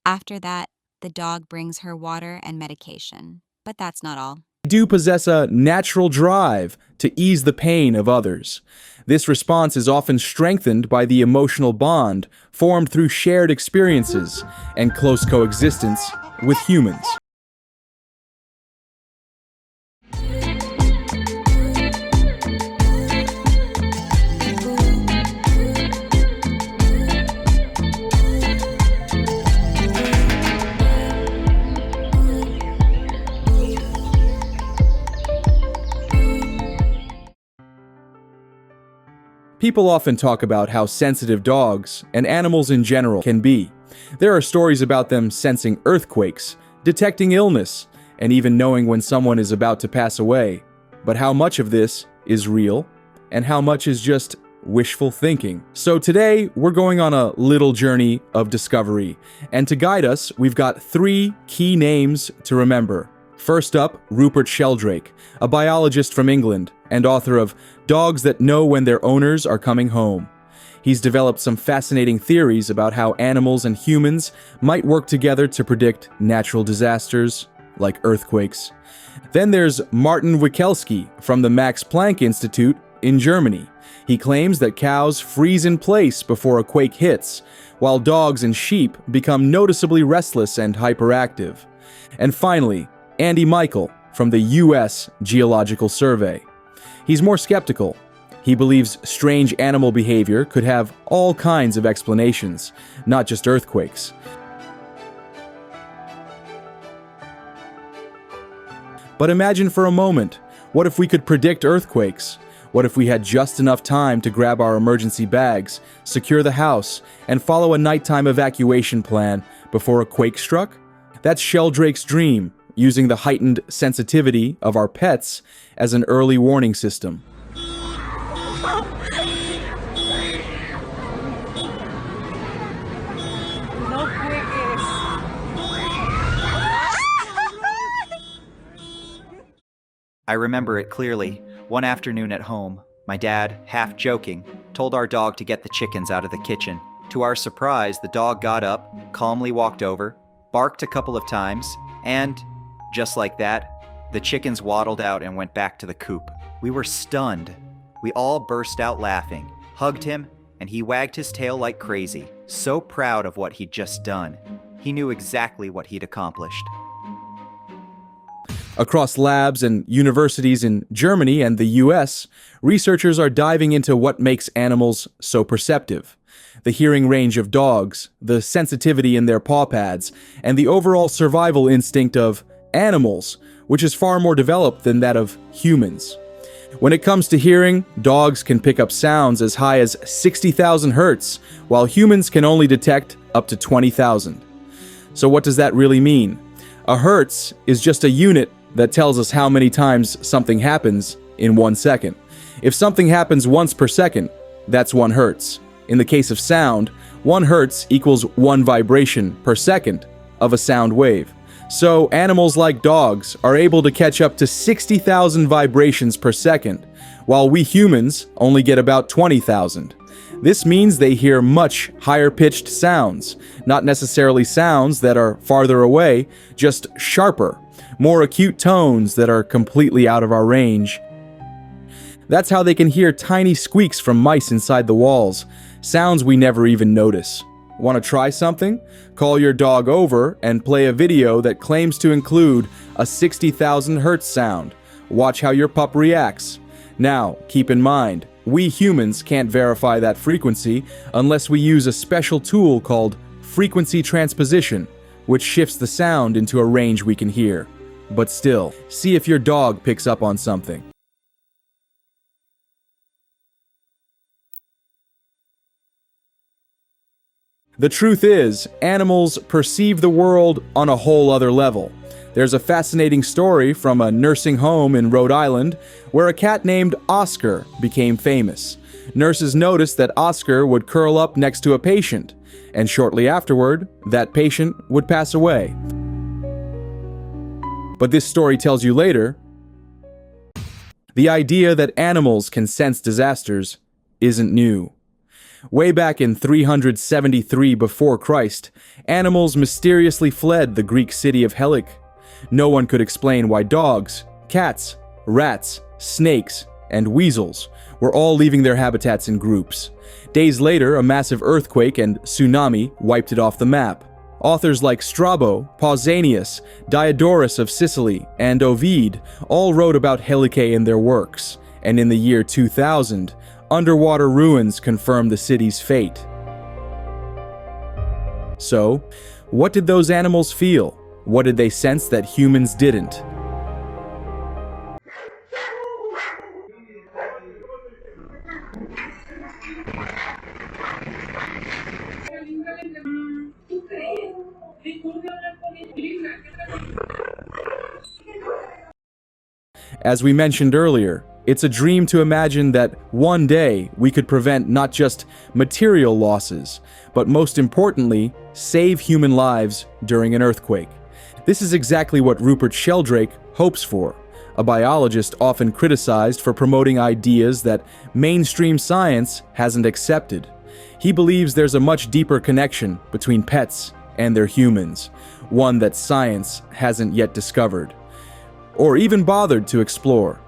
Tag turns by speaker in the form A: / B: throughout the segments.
A: After that, the dog brings her water and medication. But that's not all.
B: They do possess a natural drive to ease the pain of others. This response is often strengthened by the emotional bond formed through shared experiences and close coexistence with humans. People often talk about how sensitive dogs, and animals in general, can be. There are stories about them sensing earthquakes, detecting illness, and even knowing when someone is about to pass away. But how much of this is real, and how much is just wishful thinking? So today, we're going on a little journey of discovery, and to guide us, we've got 3 key names to remember. First up, Rupert Sheldrake, a biologist from England and author of Dogs That Know When Their Owners Are Coming Home. He's developed some fascinating theories about how animals and humans might work together to predict natural disasters, like earthquakes. Then there's Martin Wikelski from the Max Planck Institute in Germany. He claims that cows freeze in place before a quake hits, while dogs and sheep become noticeably restless and hyperactive. And finally, Andy Michael from the U.S. Geological Survey. He's more skeptical. He believes strange animal behavior could have all kinds of explanations, not just earthquakes. But imagine for a moment, what if we could predict earthquakes? What if we had just enough time to grab our emergency bags, secure the house, and follow a nighttime evacuation plan before a quake struck? That's Sheldrake's dream, using the heightened sensitivity of our pets as an early warning system.
C: I remember it clearly. One afternoon at home, my dad, half joking, told our dog to get the chickens out of the kitchen. To our surprise, the dog got up, calmly walked over, barked a couple of times, and just like that, the chickens waddled out and went back to the coop. We were stunned. We all burst out laughing, hugged him, and he wagged his tail like crazy, so proud of what he'd just done. He knew exactly what he'd accomplished.
B: Across labs and universities in Germany and the US, researchers are diving into what makes animals so perceptive. The hearing range of dogs, the sensitivity in their paw pads, and the overall survival instinct of animals, which is far more developed than that of humans. When it comes to hearing, dogs can pick up sounds as high as 60,000 hertz, while humans can only detect up to 20,000. So what does that really mean? A hertz is just a unit that tells us how many times something happens in 1 second. If something happens once per second, that's 1 hertz. In the case of sound, 1 hertz equals 1 vibration per second of a sound wave. So animals like dogs are able to catch up to 60,000 vibrations per second, while we humans only get about 20,000. This means they hear much higher-pitched sounds, not necessarily sounds that are farther away, just sharper, more acute tones that are completely out of our range. That's how they can hear tiny squeaks from mice inside the walls, sounds we never even notice. Want to try something? Call your dog over and play a video that claims to include a 60,000 hertz sound. Watch how your pup reacts. Now, keep in mind, we humans can't verify that frequency unless we use a special tool called frequency transposition, which shifts the sound into a range we can hear. But still, see if your dog picks up on something. The truth is, animals perceive the world on a whole other level. There's a fascinating story from a nursing home in Rhode Island where a cat named Oscar became famous. Nurses noticed that Oscar would curl up next to a patient, and shortly afterward, that patient would pass away. But this story tells you later, the idea that animals can sense disasters isn't new. Way back in 373 before Christ, animals mysteriously fled the Greek city of Helic. No one could explain why dogs, cats, rats, snakes, and weasels were all leaving their habitats in groups. Days later, a massive earthquake and tsunami wiped it off the map. Authors like Strabo, Pausanias, Diodorus of Sicily, and Ovid all wrote about Helice in their works, and in the year 2000, underwater ruins confirmed the city's fate. So, what did those animals feel? What did they sense that humans didn't? As we mentioned earlier, it's a dream to imagine that one day we could prevent not just material losses, but most importantly, save human lives during an earthquake. This is exactly what Rupert Sheldrake hopes for, a biologist often criticized for promoting ideas that mainstream science hasn't accepted. He believes there's a much deeper connection between pets and their humans, one that science hasn't yet discovered, or even bothered to explore.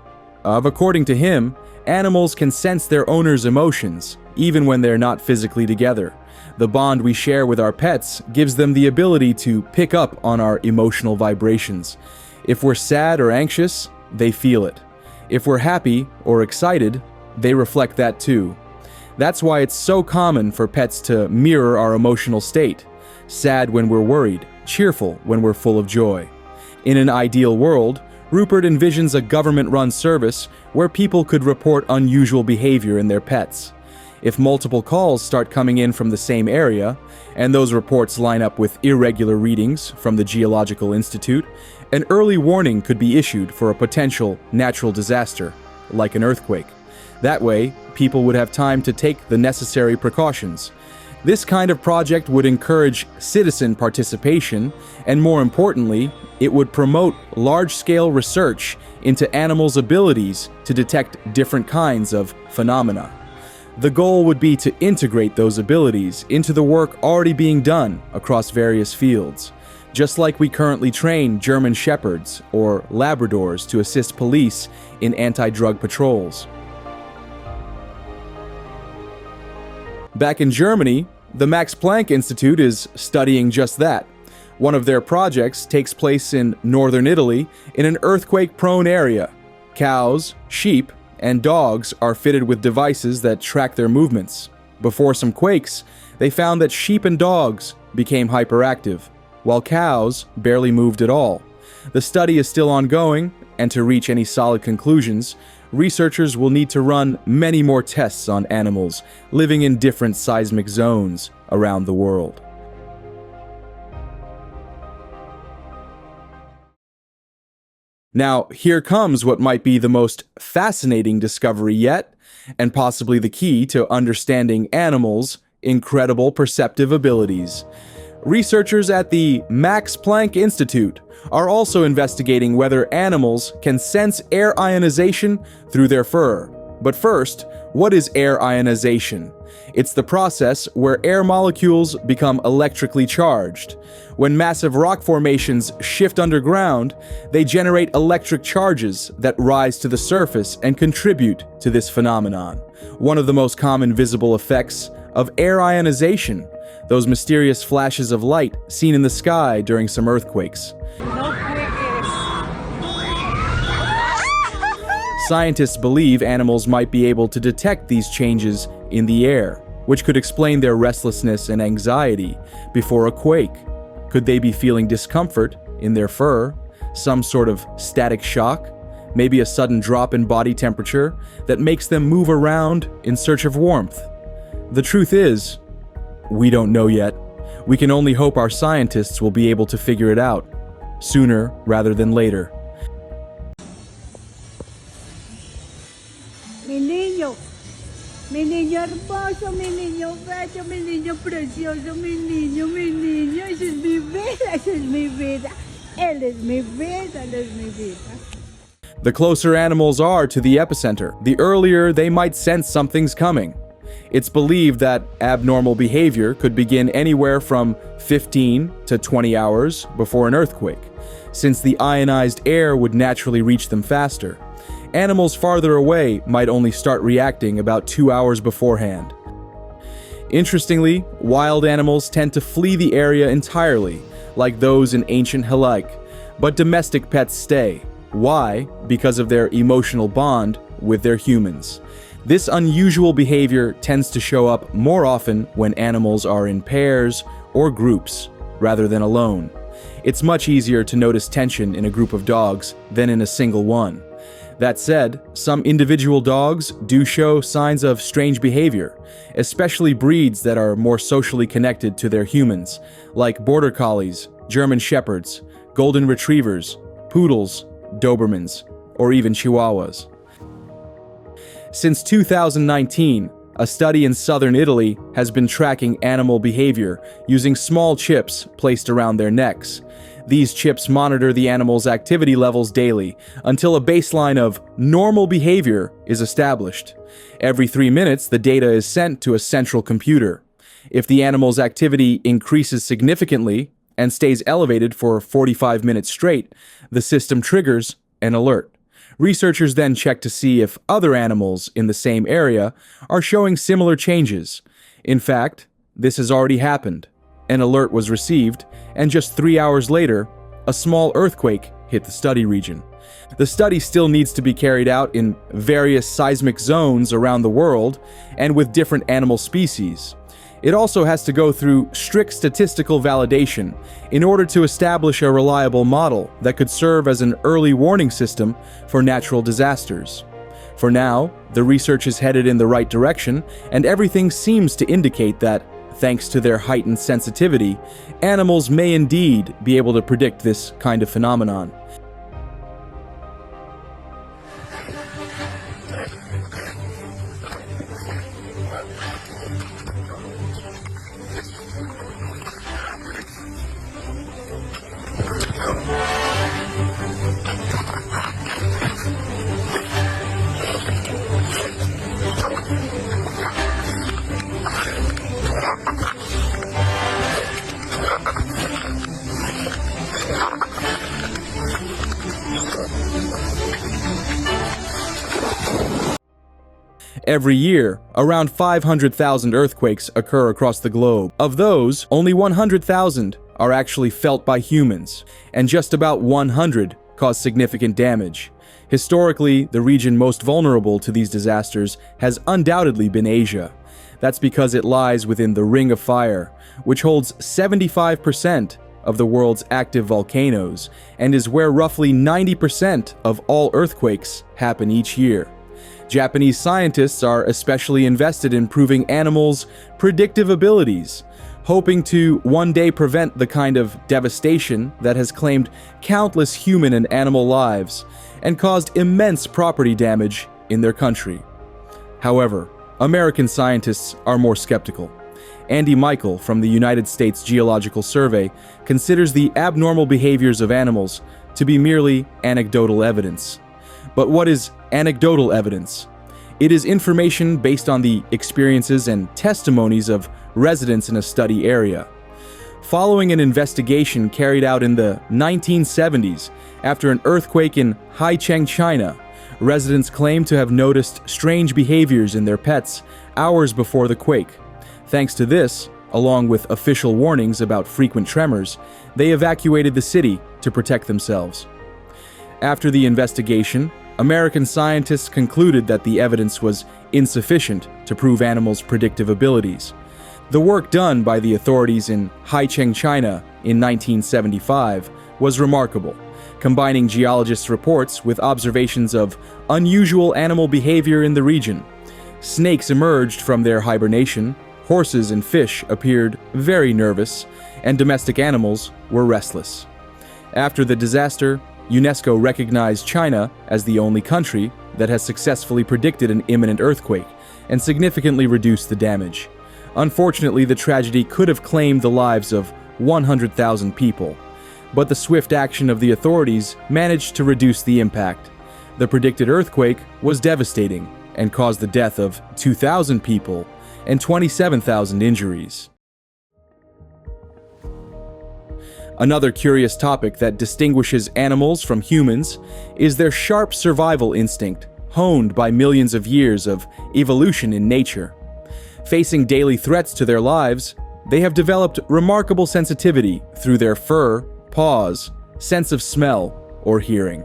B: According to him, animals can sense their owner's emotions, even when they're not physically together. The bond we share with our pets gives them the ability to pick up on our emotional vibrations. If we're sad or anxious, they feel it. If we're happy or excited, they reflect that too. That's why it's so common for pets to mirror our emotional state. Sad when we're worried, cheerful when we're full of joy. In an ideal world, Rupert envisions a government-run service where people could report unusual behavior in their pets. If multiple calls start coming in from the same area, and those reports line up with irregular readings from the Geological Institute, an early warning could be issued for a potential natural disaster, like an earthquake. That way, people would have time to take the necessary precautions. This kind of project would encourage citizen participation, and more importantly, it would promote large-scale research into animals' abilities to detect different kinds of phenomena. The goal would be to integrate those abilities into the work already being done across various fields, just like we currently train German Shepherds or Labradors to assist police in anti-drug patrols. Back in Germany, the Max Planck Institute is studying just that. One of their projects takes place in northern Italy in an earthquake-prone area. Cows, sheep, and dogs are fitted with devices that track their movements. Before some quakes, they found that sheep and dogs became hyperactive, while cows barely moved at all. The study is still ongoing, and to reach any solid conclusions, researchers will need to run many more tests on animals living in different seismic zones around the world. Now, here comes what might be the most fascinating discovery yet, and possibly the key to understanding animals' incredible perceptive abilities. Researchers at the Max Planck Institute are also investigating whether animals can sense air ionization through their fur. But first, what is air ionization? It's the process where air molecules become electrically charged. When massive rock formations shift underground, they generate electric charges that rise to the surface and contribute to this phenomenon. One of the most common visible effects of air ionization, those mysterious flashes of light seen in the sky during some earthquakes. Scientists believe animals might be able to detect these changes in the air, which could explain their restlessness and anxiety before a quake. Could they be feeling discomfort in their fur, some sort of static shock, maybe a sudden drop in body temperature that makes them move around in search of warmth? The truth is, we don't know yet. We can only hope our scientists will be able to figure it out, sooner rather than later.
D: Mi niño hermoso, mi niño bello, mi niño precioso, mi niño, esa es mi vida, esa es mi vida. Él es mi vida, él es mi vida.
B: The closer animals are to the epicenter, the earlier they might sense something's coming. It's believed that abnormal behavior could begin anywhere from 15 to 20 hours before an earthquake, since the ionized air would naturally reach them faster. Animals farther away might only start reacting about 2 hours beforehand. Interestingly, wild animals tend to flee the area entirely, like those in ancient Helike, but domestic pets stay. Why? Because of their emotional bond with their humans. This unusual behavior tends to show up more often when animals are in pairs or groups, rather than alone. It's much easier to notice tension in a group of dogs than in a single one. That said, some individual dogs do show signs of strange behavior, especially breeds that are more socially connected to their humans, like Border Collies, German Shepherds, Golden Retrievers, Poodles, Dobermans, or even Chihuahuas. Since 2019, a study in southern Italy has been tracking animal behavior using small chips placed around their necks. These chips monitor the animal's activity levels daily until a baseline of normal behavior is established. Every 3 minutes, the data is sent to a central computer. If the animal's activity increases significantly and stays elevated for 45 minutes straight, the system triggers an alert. Researchers then check to see if other animals in the same area are showing similar changes. In fact, this has already happened. An alert was received, and just 3 hours later, a small earthquake hit the study region. The study still needs to be carried out in various seismic zones around the world and with different animal species. It also has to go through strict statistical validation in order to establish a reliable model that could serve as an early warning system for natural disasters. For now, the research is headed in the right direction, and everything seems to indicate that, thanks to their heightened sensitivity, animals may indeed be able to predict this kind of phenomenon. Every year, around 500,000 earthquakes occur across the globe. Of those, only 100,000 are actually felt by humans, and just about 100 cause significant damage. Historically, the region most vulnerable to these disasters has undoubtedly been Asia. That's because it lies within the Ring of Fire, which holds 75% of the world's active volcanoes, and is where roughly 90% of all earthquakes happen each year. Japanese scientists are especially invested in proving animals' predictive abilities, hoping to one day prevent the kind of devastation that has claimed countless human and animal lives and caused immense property damage in their country. However, American scientists are more skeptical. Andy Michael from the United States Geological Survey considers the abnormal behaviors of animals to be merely anecdotal evidence. But what is anecdotal evidence? It is information based on the experiences and testimonies of residents in a study area. Following an investigation carried out in the 1970s after an earthquake in Haicheng, China, residents claimed to have noticed strange behaviors in their pets hours before the quake. Thanks to this, along with official warnings about frequent tremors, they evacuated the city to protect themselves. After the investigation, American scientists concluded that the evidence was insufficient to prove animals' predictive abilities. The work done by the authorities in Haicheng, China in 1975 was remarkable, combining geologists' reports with observations of unusual animal behavior in the region. Snakes emerged from their hibernation, horses and fish appeared very nervous, and domestic animals were restless. After the disaster, UNESCO recognized China as the only country that has successfully predicted an imminent earthquake and significantly reduced the damage. Unfortunately, the tragedy could have claimed the lives of 100,000 people, but the swift action of the authorities managed to reduce the impact. The predicted earthquake was devastating and caused the death of 2,000 people, and 27,000 injuries. Another curious topic that distinguishes animals from humans is their sharp survival instinct, honed by millions of years of evolution in nature. Facing daily threats to their lives, they have developed remarkable sensitivity through their fur, paws, sense of smell, or hearing.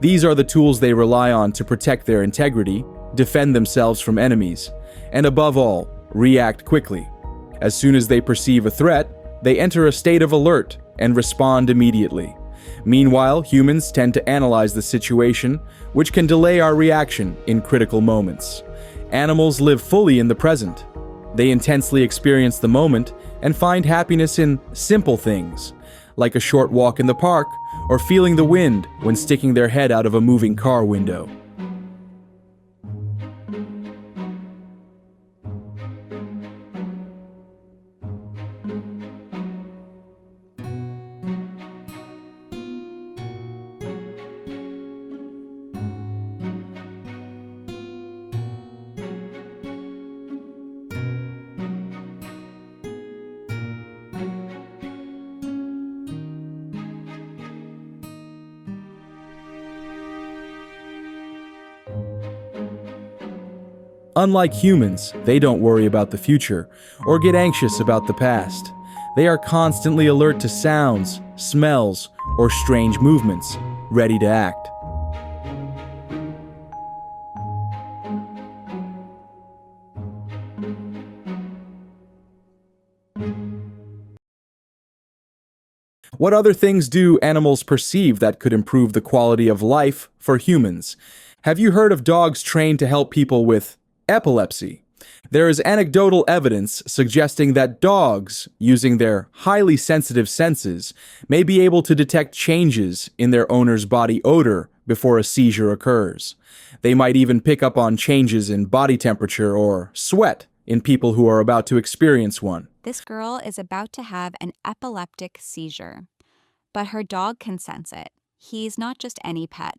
B: These are the tools they rely on to protect their integrity, defend themselves from enemies, and above all, react quickly. As soon as they perceive a threat, they enter a state of alert and respond immediately. Meanwhile, humans tend to analyze the situation, which can delay our reaction in critical moments. Animals live fully in the present. They intensely experience the moment and find happiness in simple things, like a short walk in the park or feeling the wind when sticking their head out of a moving car window. Unlike humans, they don't worry about the future or get anxious about the past. They are constantly alert to sounds, smells, or strange movements, ready to act. What other things do animals perceive that could improve the quality of life for humans? Have you heard of dogs trained to help people with epilepsy? There is anecdotal evidence suggesting that dogs, using their highly sensitive senses, may be able to detect changes in their owner's body odor before a seizure occurs. They might even pick up on changes in body temperature or sweat in people who are about to experience one.
A: This girl is about to have an epileptic seizure, but her dog can sense it. He's not just any pet.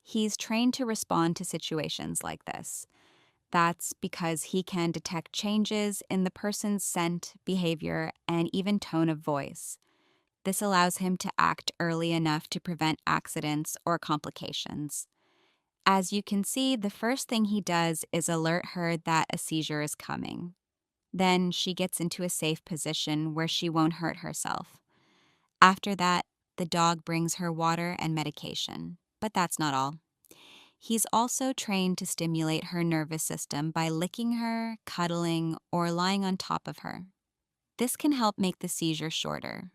A: He's trained to respond to situations like this. That's because he can detect changes in the person's scent, behavior, and even tone of voice. This allows him to act early enough to prevent accidents or complications. As you can see, the first thing he does is alert her that a seizure is coming. Then she gets into a safe position where she won't hurt herself. After that, the dog brings her water and medication. But that's not all. He's also trained to stimulate her nervous system by licking her, cuddling, or lying on top of her. This can help make the seizure shorter.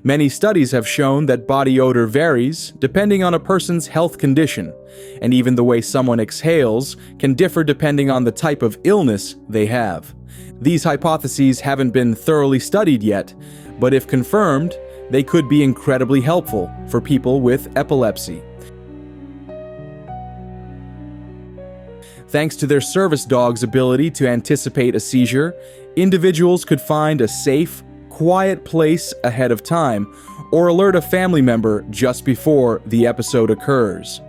B: Many studies have shown that body odor varies depending on a person's health condition, and even the way someone exhales can differ depending on the type of illness they have. These hypotheses haven't been thoroughly studied yet, but if confirmed, they could be incredibly helpful for people with epilepsy. Thanks to their service dog's ability to anticipate a seizure, individuals could find a safe, quiet place ahead of time or alert a family member just before the episode occurs.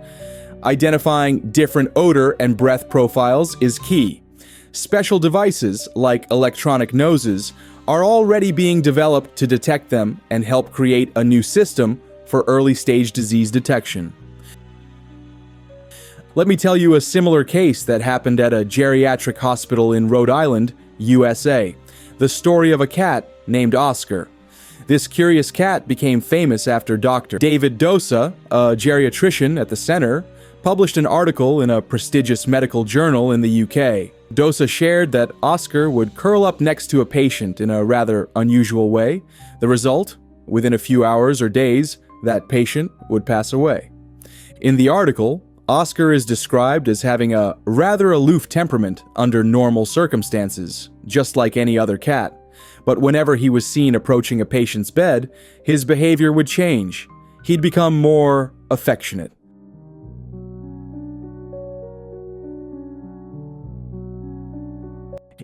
B: Identifying different odor and breath profiles is key. Special devices, like electronic noses, are already being developed to detect them and help create a new system for early-stage disease detection. Let me tell you a similar case that happened at a geriatric hospital in Rhode Island, USA. The story of a cat named Oscar. This curious cat became famous after Dr. David Dosa, a geriatrician at the center, published an article in a prestigious medical journal in the UK. Dosa shared that Oscar would curl up next to a patient in a rather unusual way. The result? Within a few hours or days, that patient would pass away. In the article, Oscar is described as having a rather aloof temperament under normal circumstances, just like any other cat. But whenever he was seen approaching a patient's bed, his behavior would change. He'd become more affectionate.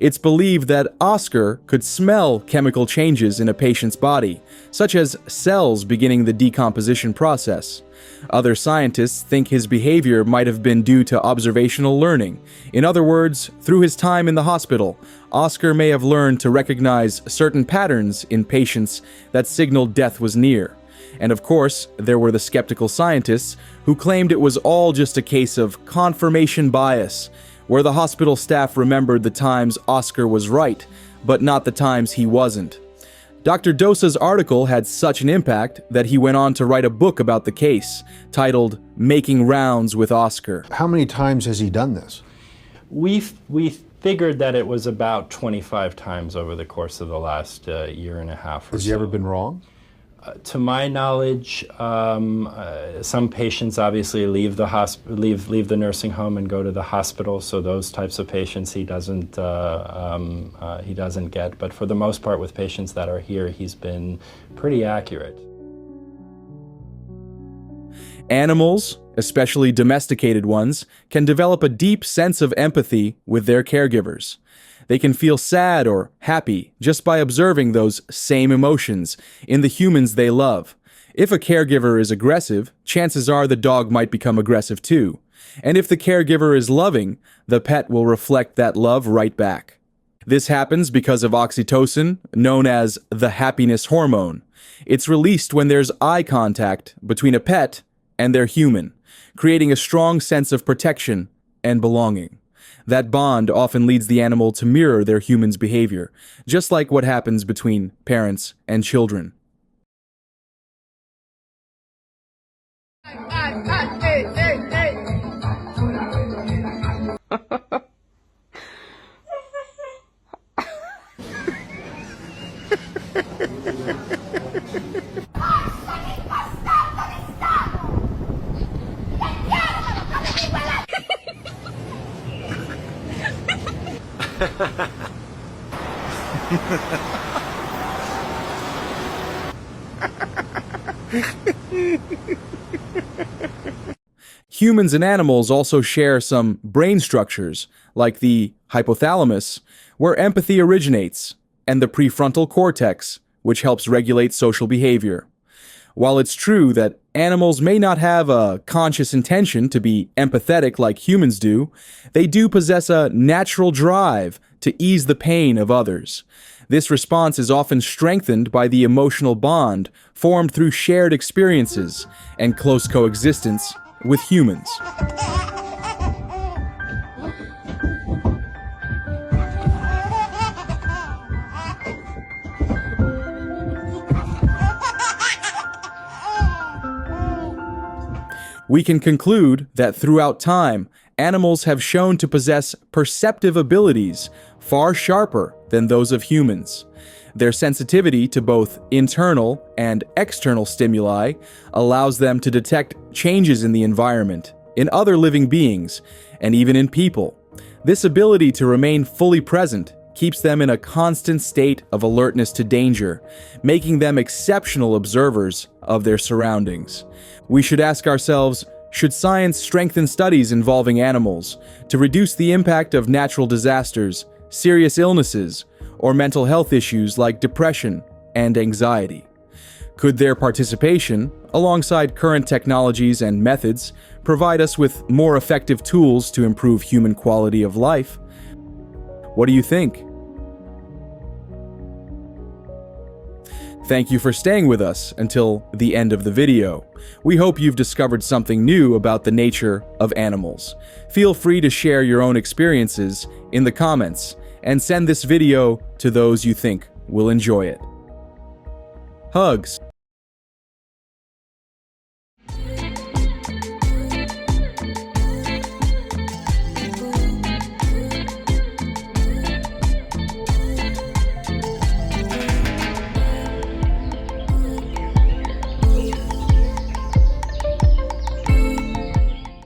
B: It's believed that Oscar could smell chemical changes in a patient's body, such as cells beginning the decomposition process. Other scientists think his behavior might have been due to observational learning. In other words, through his time in the hospital, Oscar may have learned to recognize certain patterns in patients that signaled death was near. And of course, there were the skeptical scientists who claimed it was all just a case of confirmation bias, where the hospital staff remembered the times Oscar was right, but not the times he wasn't. Dr. Dosa's article had such an impact that he went on to write a book about the case, titled Making Rounds with Oscar.
E: How many times has he done this?
F: We figured that it was about 25 times over the course of the last year and a half or so.
E: Has he ever been wrong?
F: To my knowledge, some patients obviously leave the nursing home and go to the hospital. So those types of patients he doesn't get. But for the most part, with patients that are here, he's been pretty accurate.
B: Animals, especially domesticated ones, can develop a deep sense of empathy with their caregivers. They can feel sad or happy just by observing those same emotions in the humans they love. If a caregiver is aggressive, chances are the dog might become aggressive too. And if the caregiver is loving, the pet will reflect that love right back. This happens because of oxytocin, known as the happiness hormone. It's released when there's eye contact between a pet and their human, creating a strong sense of protection and belonging. That bond often leads the animal to mirror their human's behavior, just like what happens between parents and children. Humans and animals also share some brain structures, like the hypothalamus, where empathy originates, and the prefrontal cortex, which helps regulate social behavior. While it's true that animals may not have a conscious intention to be empathetic like humans do, they do possess a natural drive to ease the pain of others. This response is often strengthened by the emotional bond formed through shared experiences and close coexistence with humans. We can conclude that throughout time, animals have shown to possess perceptive abilities far sharper than those of humans. Their sensitivity to both internal and external stimuli allows them to detect changes in the environment, in other living beings, and even in people. This ability to remain fully present keeps them in a constant state of alertness to danger, making them exceptional observers of their surroundings. We should ask ourselves, should science strengthen studies involving animals to reduce the impact of natural disasters, serious illnesses, or mental health issues like depression and anxiety? Could their participation, alongside current technologies and methods, provide us with more effective tools to improve human quality of life? What do you think? Thank you for staying with us until the end of the video. We hope you've discovered something new about the nature of animals. Feel free to share your own experiences in the comments and send this video to those you think will enjoy it. Hugs.